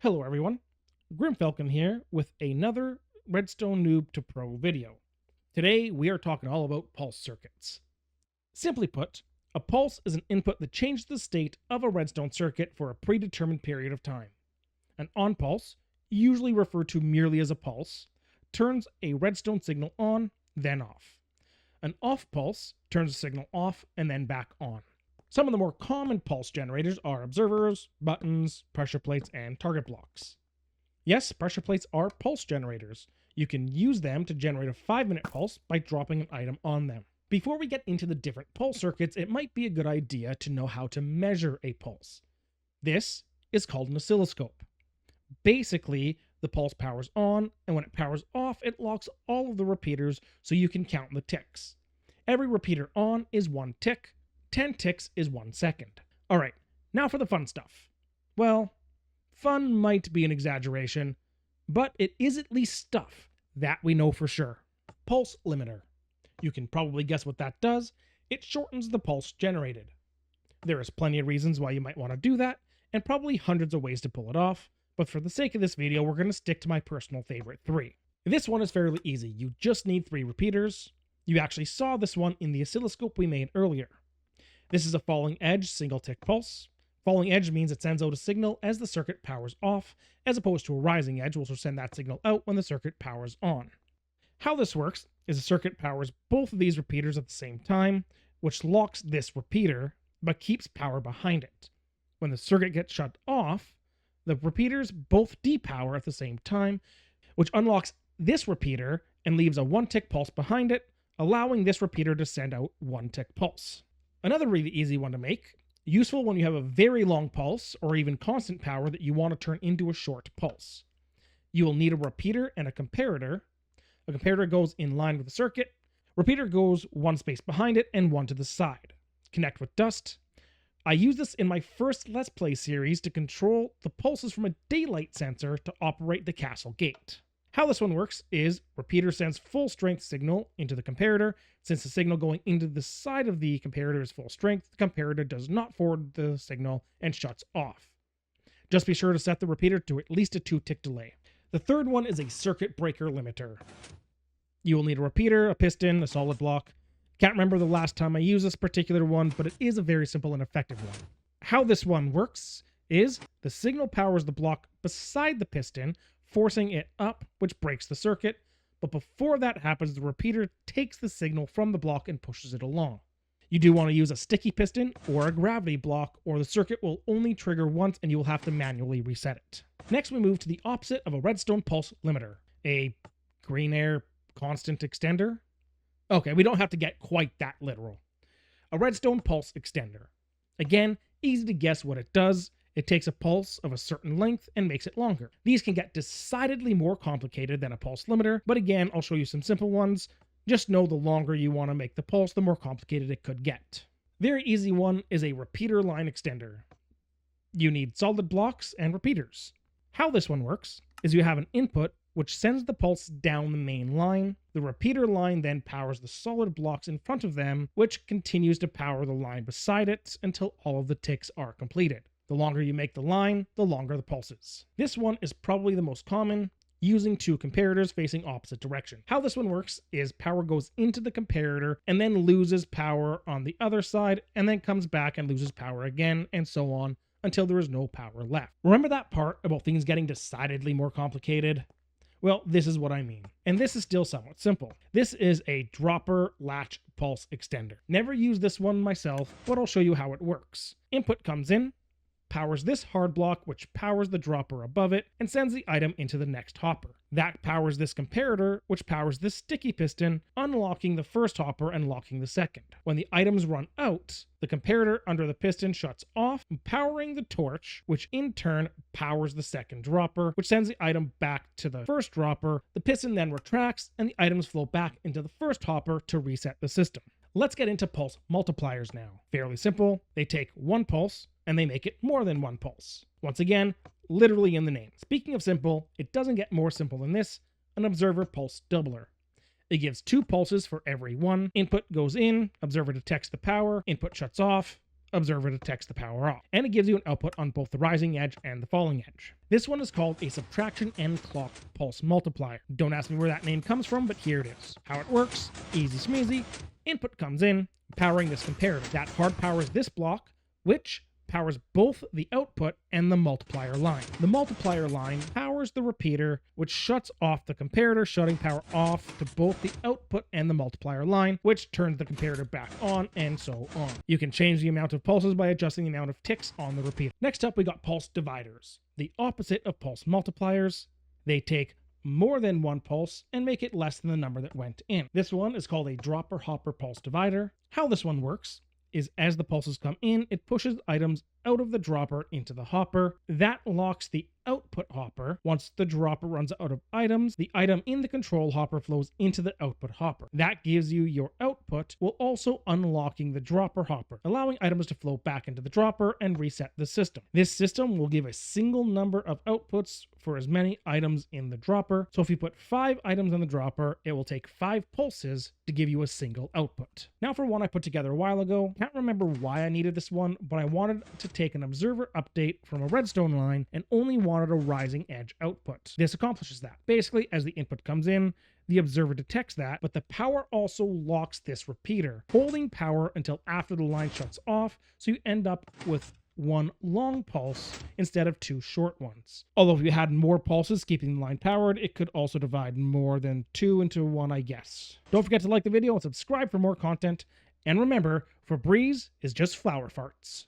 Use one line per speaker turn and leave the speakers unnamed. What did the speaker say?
Hello everyone, Grimfalcon here with another Redstone Noob to Pro video. Today we are talking all about pulse circuits. Simply put, a pulse is an input that changes the state of a redstone circuit for a predetermined period of time. An on pulse, usually referred to merely as a pulse, turns a redstone signal on, then off. An off pulse turns the signal off and then back on. Some of the more common pulse generators are observers, buttons, pressure plates, and target blocks. Yes, pressure plates are pulse generators. You can use them to generate a 5-minute pulse by dropping an item on them. Before we get into the different pulse circuits, it might be a good idea to know how to measure a pulse. This is called an oscilloscope. Basically, the pulse powers on, and when it powers off, it locks all of the repeaters so you can count the ticks. Every repeater on is 1 tick. 10 ticks is 1 second. Alright, now for the fun stuff. Well, fun might be an exaggeration, but it is at least stuff that we know for sure. Pulse limiter. You can probably guess what that does. It shortens the pulse generated. There is plenty of reasons why you might want to do that, and probably hundreds of ways to pull it off, but for the sake of this video, we're going to stick to my personal favorite 3. This one is fairly easy. You just need 3 repeaters. You actually saw this one in the oscilloscope we made earlier. This is a falling edge single tick pulse. Falling edge means it sends out a signal as the circuit powers off, as opposed to a rising edge, which will send that signal out when the circuit powers on. How this works is the circuit powers both of these repeaters at the same time, which locks this repeater, but keeps power behind it. When the circuit gets shut off, the repeaters both depower at the same time, which unlocks this repeater and leaves a 1 tick pulse behind it, allowing this repeater to send out 1 tick pulse. Another really easy one to make, useful when you have a very long pulse or even constant power that you want to turn into a short pulse. You will need a repeater and a comparator. A comparator goes in line with the circuit. Repeater goes 1 space behind it and 1 to the side. Connect with dust. I use this in my first Let's Play series to control the pulses from a daylight sensor to operate the castle gate. How this one works is repeater sends full strength signal into the comparator. Since the signal going into the side of the comparator is full strength, the comparator does not forward the signal and shuts off. Just be sure to set the repeater to at least a 2-tick delay. The third one is a circuit breaker limiter. You will need a repeater, a piston, a solid block. Can't remember the last time I used this particular one, but it is a very simple and effective one. How this one works is the signal powers the block beside the piston, forcing it up, which breaks the circuit, but before that happens, the repeater takes the signal from the block and pushes it along. You do want to use a sticky piston or a gravity block, or the circuit will only trigger once and you will have to manually reset it. Next, we move to the opposite of a redstone pulse limiter, a green air constant extender. Okay, we don't have to get quite that literal. A redstone pulse extender. Again, easy to guess what it does. It takes a pulse of a certain length and makes it longer. These can get decidedly more complicated than a pulse limiter, but again, I'll show you some simple ones. Just know the longer you want to make the pulse, the more complicated it could get. Very easy one is a repeater line extender. You need solid blocks and repeaters. How this one works is you have an input which sends the pulse down the main line. The repeater line then powers the solid blocks in front of them, which continues to power the line beside it until all of the ticks are completed. The longer you make the line, the longer the pulses. This one is probably the most common, using 2 comparators facing opposite direction. How this one works is power goes into the comparator and then loses power on the other side and then comes back and loses power again, and so on until there is no power left. Remember that part about things getting decidedly more complicated? Well, this is what I mean. And this is still somewhat simple. This is a dropper latch pulse extender. Never used this one myself, but I'll show you how it works. Input comes in, powers this hard block, which powers the dropper above it and sends the item into the next hopper. That powers this comparator, which powers this sticky piston, unlocking the first hopper and locking the second. When the items run out, the comparator under the piston shuts off, powering the torch, which in turn powers the second dropper, which sends the item back to the first dropper. The piston then retracts and the items flow back into the first hopper to reset the system. Let's get into pulse multipliers now. Fairly simple. They take 1 pulse and they make it more than 1 pulse. Once again, literally in the name. Speaking of simple, it doesn't get more simple than this, an observer pulse doubler. It gives 2 pulses for every 1. Input goes in, observer detects the power, input shuts off, observer detects the power off, and it gives you an output on both the rising edge and the falling edge. This one is called a subtraction and clock pulse multiplier. Don't ask me where that name comes from, but here it is. How it works, easy smeezy. Input comes in, powering this comparator. That hard powers this block, which powers both the output and the multiplier line. The multiplier line powers the repeater, which shuts off the comparator, shutting power off to both the output and the multiplier line, which turns the comparator back on, and so on. You can change the amount of pulses by adjusting the amount of ticks on the repeater. Next up, we got pulse dividers, the opposite of pulse multipliers. They take more than one pulse and make it less than the number that went in. This one is called a dropper hopper pulse divider. How this one works is as the pulses come in, it pushes items out of the dropper into the hopper. That locks the output hopper. Once the dropper runs out of items, the item in the control hopper flows into the output hopper. That gives you your output, while also unlocking the dropper hopper, allowing items to flow back into the dropper and reset the system. This system will give a single number of outputs for as many items in the dropper. So if you put 5 items in the dropper, it will take 5 pulses to give you a single output. Now for one I put together a while ago. Can't remember why I needed this one, but I wanted to take an observer update from a redstone line and only wanted a rising edge output. This accomplishes that. Basically, as the input comes in, the observer detects that, but the power also locks this repeater, holding power until after the line shuts off, so you end up with one long pulse instead of 2 short ones. Although if you had more pulses keeping the line powered, it could also divide more than 2 into 1, I guess. Don't forget to like the video and subscribe for more content. And remember, Febreze is just flower farts.